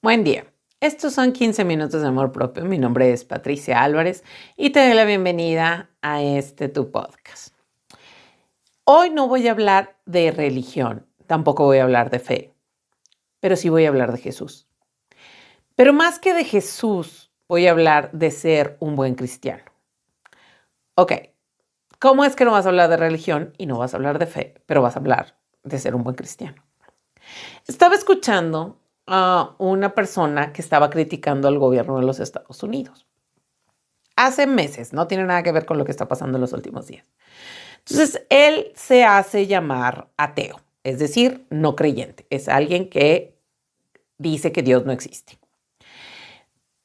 Buen día. Estos son 15 minutos de amor propio. Mi nombre es Patricia Álvarez y te doy la bienvenida a tu podcast. Hoy no voy a hablar de religión, tampoco voy a hablar de fe, pero sí voy a hablar de Jesús. Pero más que de Jesús, voy a hablar de ser un buen cristiano. Ok, ¿cómo es que no vas a hablar de religión y no vas a hablar de fe, pero vas a hablar de ser un buen cristiano? Estaba escuchando a una persona que estaba criticando al gobierno de los Estados Unidos. Hace meses, no tiene nada que ver con lo que está pasando en los últimos días. Entonces, él se hace llamar ateo, es decir, no creyente. Es alguien que dice que Dios no existe,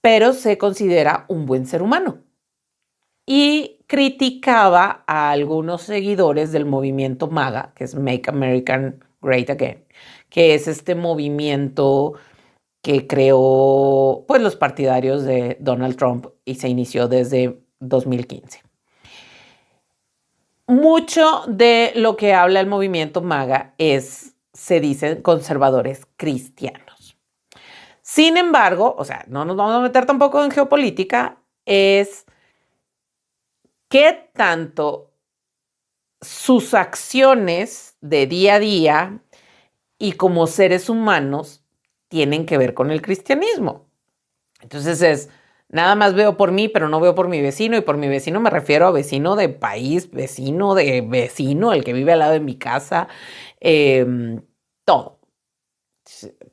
pero se considera un buen ser humano. Y criticaba a algunos seguidores del movimiento MAGA, que es Make America Great Again, que es este movimiento que creó pues, los partidarios de Donald Trump y se inició desde 2015. Mucho de lo que habla el movimiento MAGA se dicen conservadores cristianos. Sin embargo, o sea, no nos vamos a meter tampoco en geopolítica, es qué tanto sus acciones de día a día y como seres humanos tienen que ver con el cristianismo. Entonces nada más veo por mí, pero no veo por mi vecino, y por mi vecino me refiero a vecino de país, vecino de vecino, el que vive al lado de mi casa, todo.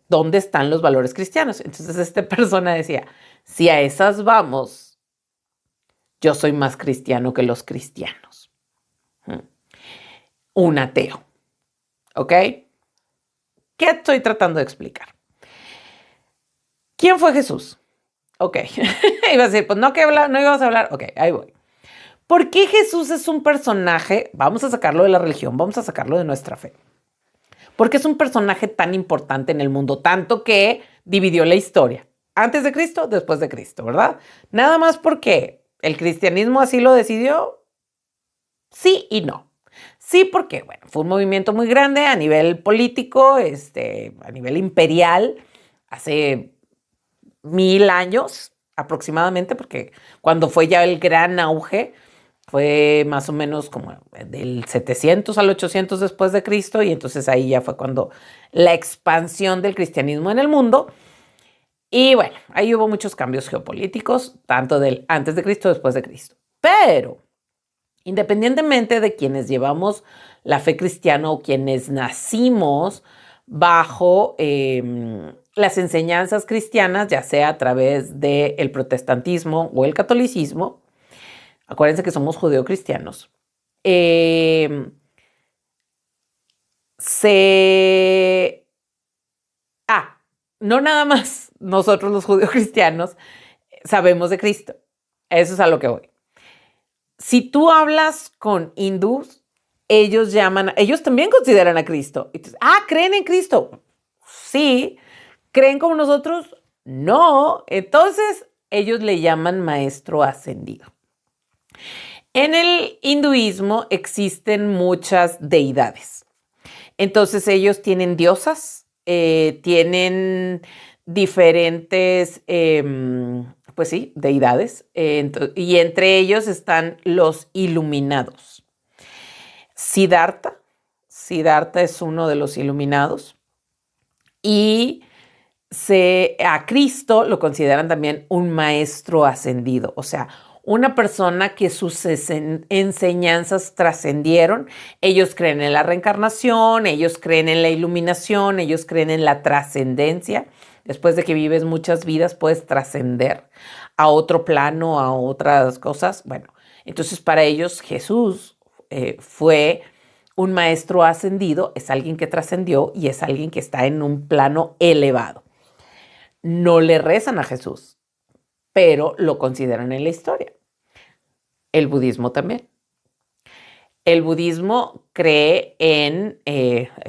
¿Dónde están los valores cristianos? Entonces esta persona decía, si a esas vamos, yo soy más cristiano que los cristianos. Un ateo. ¿Ok? ¿Qué estoy tratando de explicar? ¿Quién fue Jesús? Ok. Iba a decir, pues no íbamos a hablar. Ok, ahí voy. ¿Por qué Jesús es un personaje? Vamos a sacarlo de la religión, vamos a sacarlo de nuestra fe. Porque es un personaje tan importante en el mundo, tanto que dividió la historia. Antes de Cristo, después de Cristo, ¿verdad? Nada más porque el cristianismo así lo decidió. Sí y no. Sí, porque, bueno, fue un movimiento muy grande a nivel político, a nivel imperial, hace 1000 años aproximadamente, porque cuando fue ya el gran auge, fue más o menos como del 700 al 800 después de Cristo, y entonces ahí ya fue cuando la expansión del cristianismo en el mundo. Y bueno, ahí hubo muchos cambios geopolíticos, tanto del antes de Cristo, después de Cristo. Pero independientemente de quienes llevamos la fe cristiana o quienes nacimos bajo las enseñanzas cristianas, ya sea a través del protestantismo o el catolicismo, acuérdense que somos judeocristianos, no nada más nosotros los judeocristianos sabemos de Cristo. Eso es a lo que voy. Si tú hablas con hindús, ellos también consideran a Cristo. Entonces, ¿creen en Cristo? Sí. ¿Creen como nosotros? No. Entonces, ellos le llaman maestro ascendido. En el hinduismo existen muchas deidades. Entonces, ellos tienen diosas, tienen diferentes pues sí, deidades, y entre ellos están los iluminados. Siddhartha es uno de los iluminados, y a Cristo lo consideran también un maestro ascendido, o sea, una persona que sus enseñanzas trascendieron. Ellos creen en la reencarnación, ellos creen en la iluminación, ellos creen en la trascendencia. Después de que vives muchas vidas, puedes trascender a otro plano, a otras cosas. Bueno, entonces para ellos Jesús fue un maestro ascendido, es alguien que trascendió y es alguien que está en un plano elevado. No le rezan a Jesús, pero lo consideran en la historia. El budismo también. El budismo cree en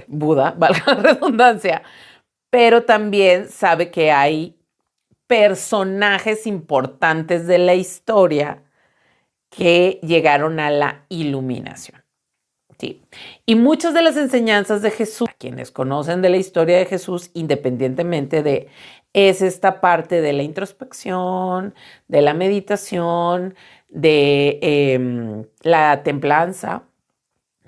Buda, valga la redundancia, pero también sabe que hay personajes importantes de la historia que llegaron a la iluminación. ¿sí? Y muchas de las enseñanzas de Jesús, quienes conocen de la historia de Jesús, independientemente de, es esta parte de la introspección, de la meditación, de la templanza,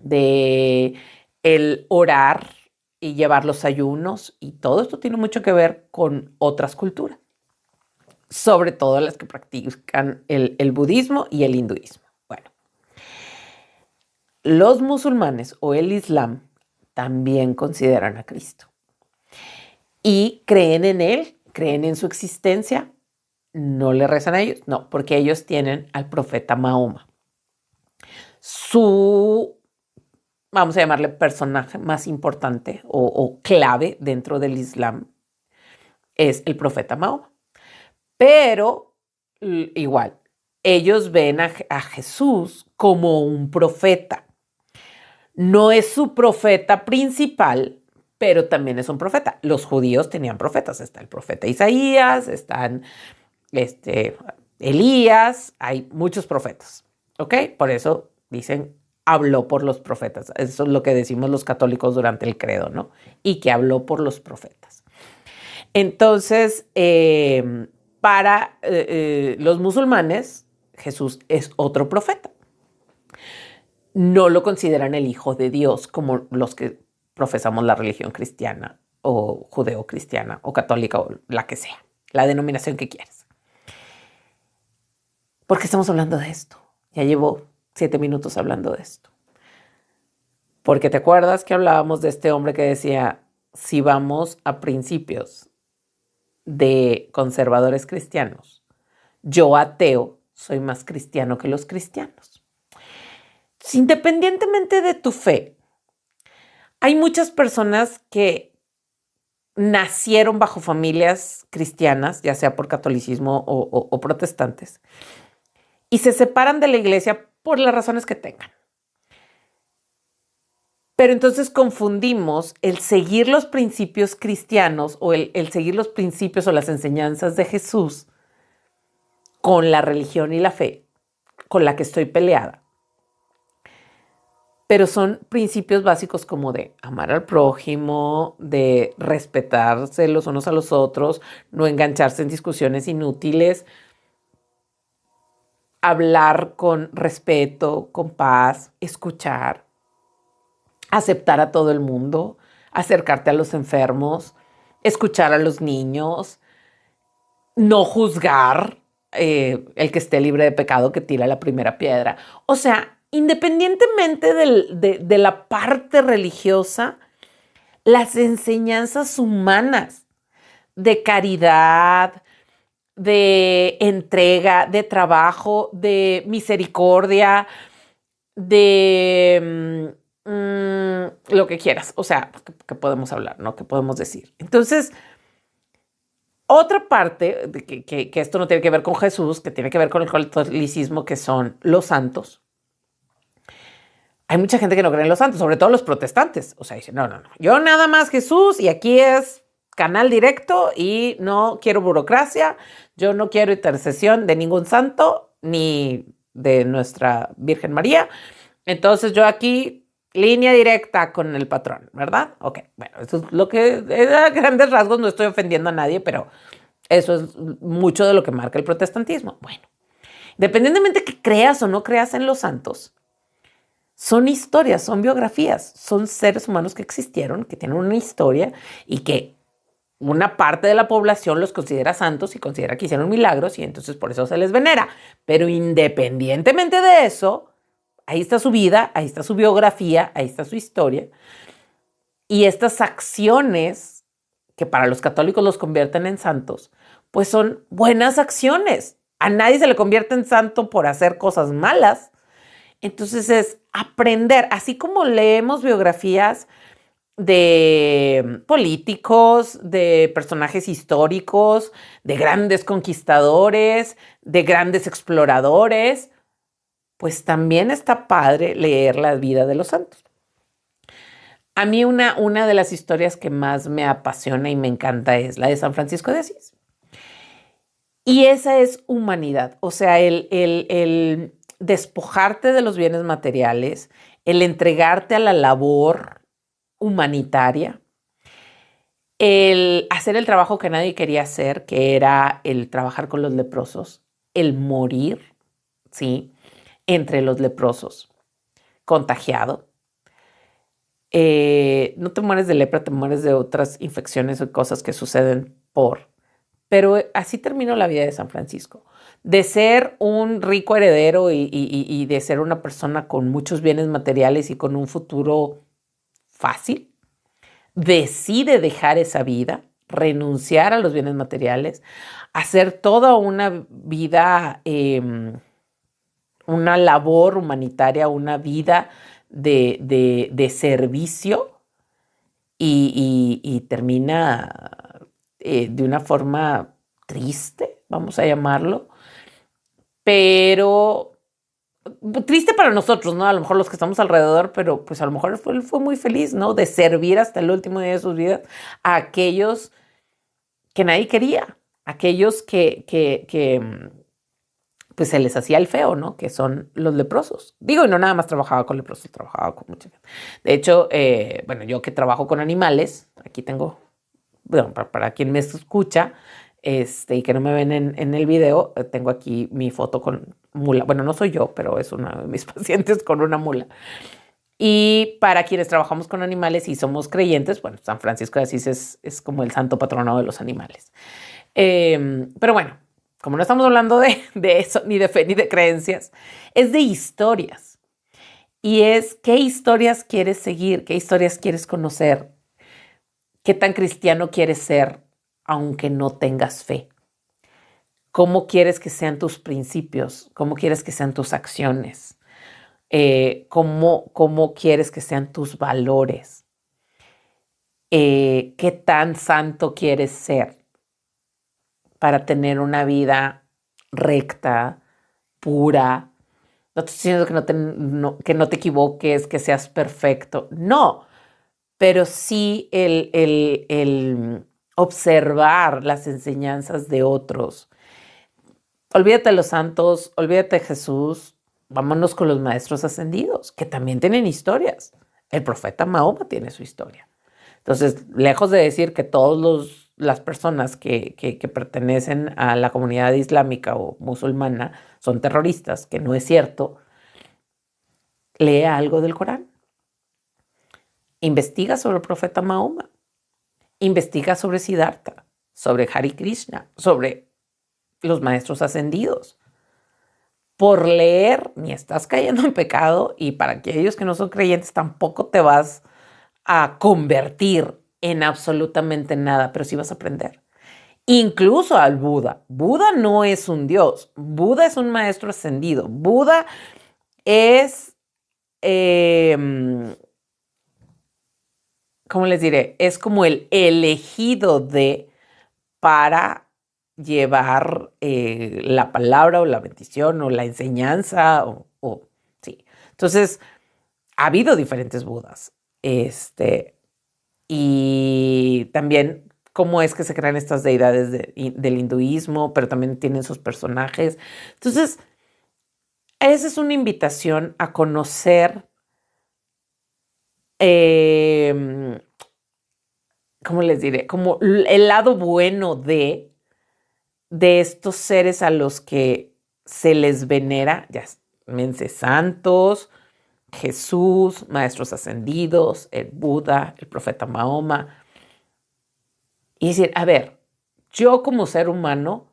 de el orar y llevar los ayunos, y todo esto tiene mucho que ver con otras culturas, sobre todo las que practican el budismo y el hinduismo. Bueno, los musulmanes o el islam también consideran a Cristo y creen en él, creen en su existencia. No le rezan a ellos, no, porque ellos tienen al profeta Mahoma. Su, vamos a llamarle personaje más importante o clave dentro del Islam es el profeta Mahoma. Pero igual, ellos ven a Jesús como un profeta. No es su profeta principal, pero también es un profeta. Los judíos tenían profetas. Está el profeta Isaías, están Elías, hay muchos profetas. ¿Ok? Por eso dicen, habló por los profetas. Eso es lo que decimos los católicos durante el credo, ¿no? Y que habló por los profetas. Entonces, para los musulmanes, Jesús es otro profeta. No lo consideran el Hijo de Dios como los que profesamos la religión cristiana o judeo-cristiana o católica o la que sea, la denominación que quieras. ¿Por qué estamos hablando de esto? Ya llevo 7 minutos hablando de esto. Porque te acuerdas que hablábamos de este hombre que decía, si vamos a principios de conservadores cristianos, yo ateo soy más cristiano que los cristianos. Independientemente de tu fe, hay muchas personas que nacieron bajo familias cristianas, ya sea por catolicismo o protestantes, y se separan de la iglesia por las razones que tengan. Pero entonces confundimos el seguir los principios cristianos o el seguir los principios o las enseñanzas de Jesús con la religión y la fe con la que estoy peleada. Pero son principios básicos como de amar al prójimo, de respetarse los unos a los otros, no engancharse en discusiones inútiles, hablar con respeto, con paz, escuchar, aceptar a todo el mundo, acercarte a los enfermos, escuchar a los niños, no juzgar, el que esté libre de pecado que tira la primera piedra. O sea, independientemente de la parte religiosa, las enseñanzas humanas de caridad, de entrega, de trabajo, de misericordia, de lo que quieras. O sea, que podemos hablar, ¿no? ¿Qué podemos decir? Entonces, otra parte, de que esto no tiene que ver con Jesús, que tiene que ver con el catolicismo, que son los santos. Hay mucha gente que no cree en los santos, sobre todo los protestantes. O sea, dicen, no. Yo nada más Jesús y aquí es canal directo y no quiero burocracia. Yo no quiero intercesión de ningún santo ni de nuestra Virgen María. Entonces yo aquí, línea directa con el patrón, ¿verdad? Ok, bueno, eso es lo que, a grandes rasgos, no estoy ofendiendo a nadie, pero eso es mucho de lo que marca el protestantismo. Bueno, independientemente que creas o no creas en los santos, son historias, son biografías, son seres humanos que existieron, que tienen una historia y que una parte de la población los considera santos y considera que hicieron milagros y entonces por eso se les venera. Pero independientemente de eso, ahí está su vida, ahí está su biografía, ahí está su historia. Y estas acciones que para los católicos los convierten en santos, pues son buenas acciones. A nadie se le convierte en santo por hacer cosas malas. Entonces es aprender, así como leemos biografías de políticos, de personajes históricos, de grandes conquistadores, de grandes exploradores, pues también está padre leer la vida de los santos. A mí una de las historias que más me apasiona y me encanta es la de San Francisco de Asís. Y esa es humanidad, o sea, el despojarte de los bienes materiales, el entregarte a la labor humanitaria, el hacer el trabajo que nadie quería hacer, que era el trabajar con los leprosos, el morir, ¿sí? Entre los leprosos, contagiado. No te mueres de lepra, te mueres de otras infecciones o cosas que suceden Pero así terminó la vida de San Francisco. De ser un rico heredero y de ser una persona con muchos bienes materiales y con un futuro fácil, decide dejar esa vida, renunciar a los bienes materiales, hacer toda una vida, una labor humanitaria, una vida de servicio y termina de una forma triste, vamos a llamarlo, pero triste para nosotros, ¿no? A lo mejor los que estamos alrededor, pero pues a lo mejor él fue muy feliz, ¿no? De servir hasta el último día de sus vidas a aquellos que nadie quería, aquellos que pues se les hacía el feo, ¿no? Que son los leprosos. Digo, y no nada más trabajaba con leprosos, trabajaba con mucha gente. De hecho, bueno, yo que trabajo con animales, aquí tengo, bueno, para quien me escucha, y que no me ven en el video, tengo aquí mi foto con mula. Bueno, no soy yo, pero es uno de mis pacientes con una mula. Y para quienes trabajamos con animales y somos creyentes, bueno, San Francisco de Asís es como el santo patrono de los animales. Pero bueno, como no estamos hablando de eso, ni de fe, ni de creencias, es de historias. Y es qué historias quieres seguir, qué historias quieres conocer, qué tan cristiano quieres ser, aunque no tengas fe. ¿Cómo quieres que sean tus principios? ¿Cómo quieres que sean tus acciones? ¿Cómo quieres que sean tus valores? ¿Qué tan santo quieres ser para tener una vida recta, pura? No estoy diciendo que no te equivoques, que seas perfecto. No, pero sí el observar las enseñanzas de otros. Olvídate de los santos, olvídate de Jesús, vámonos con los maestros ascendidos, que también tienen historias. El profeta Mahoma tiene su historia. Entonces, lejos de decir que todas las personas que pertenecen a la comunidad islámica o musulmana son terroristas, que no es cierto, lea algo del Corán. Investiga sobre el profeta Mahoma. Investiga sobre Siddhartha, sobre Hare Krishna, sobre los maestros ascendidos. Por leer, ni estás cayendo en pecado, y para aquellos que no son creyentes tampoco te vas a convertir en absolutamente nada, pero sí vas a aprender. Incluso al Buda. Buda no es un dios. Buda es un maestro ascendido. Buda es, ¿cómo les diré? Es como el elegido para llevar la palabra o la bendición o la enseñanza sí. Entonces, ha habido diferentes Budas. Y también cómo es que se crean estas deidades del hinduismo, pero también tienen sus personajes. Entonces, esa es una invitación a conocer, ¿cómo les diré? Como el lado bueno de estos seres a los que se les venera, ya mense santos, Jesús, maestros ascendidos, el Buda, el profeta Mahoma. Y decir, a ver, yo como ser humano,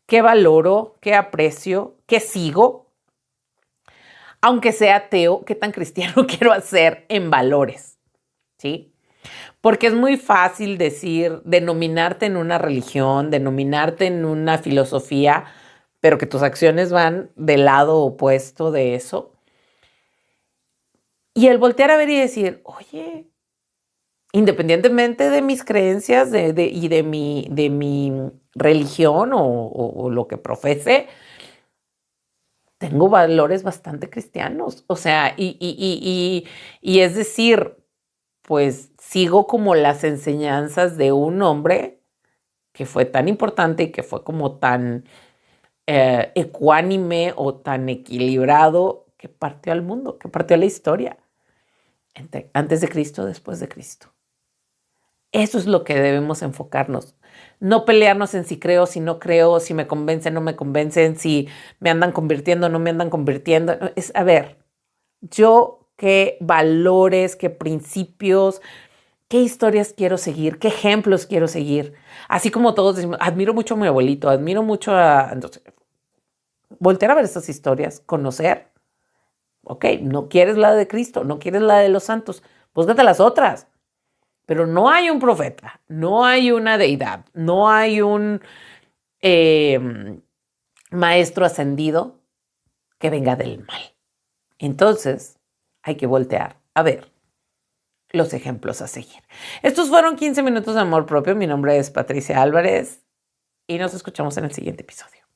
¿qué valoro, qué aprecio, qué sigo? Aunque sea ateo, ¿qué tan cristiano quiero hacer en valores? ¿Sí? Porque es muy fácil decir, denominarte en una religión, denominarte en una filosofía, pero que tus acciones van del lado opuesto de eso. Y el voltear a ver y decir, oye, independientemente de mis creencias y de mi religión o lo que profese, tengo valores bastante cristianos. O sea, y es decir, pues sigo como las enseñanzas de un hombre que fue tan importante y que fue como tan ecuánime o tan equilibrado que partió al mundo, que partió a la historia. Antes de Cristo, después de Cristo. Eso es lo que debemos enfocarnos. No pelearnos en si creo, si no creo, si me convencen, no me convencen, si me andan convirtiendo, no me andan convirtiendo. Es, a ver, yo qué valores, qué principios, qué historias quiero seguir, qué ejemplos quiero seguir. Así como todos decimos, admiro mucho a mi abuelito, admiro mucho a... Entonces, voltear a ver estas historias, conocer. Ok, no quieres la de Cristo, no quieres la de los santos, búscate las otras. Pero no hay un profeta, no hay una deidad, no hay un maestro ascendido que venga del mal. Entonces, hay que voltear a ver los ejemplos a seguir. Estos fueron 15 minutos de amor propio. Mi nombre es Patricia Álvarez y nos escuchamos en el siguiente episodio.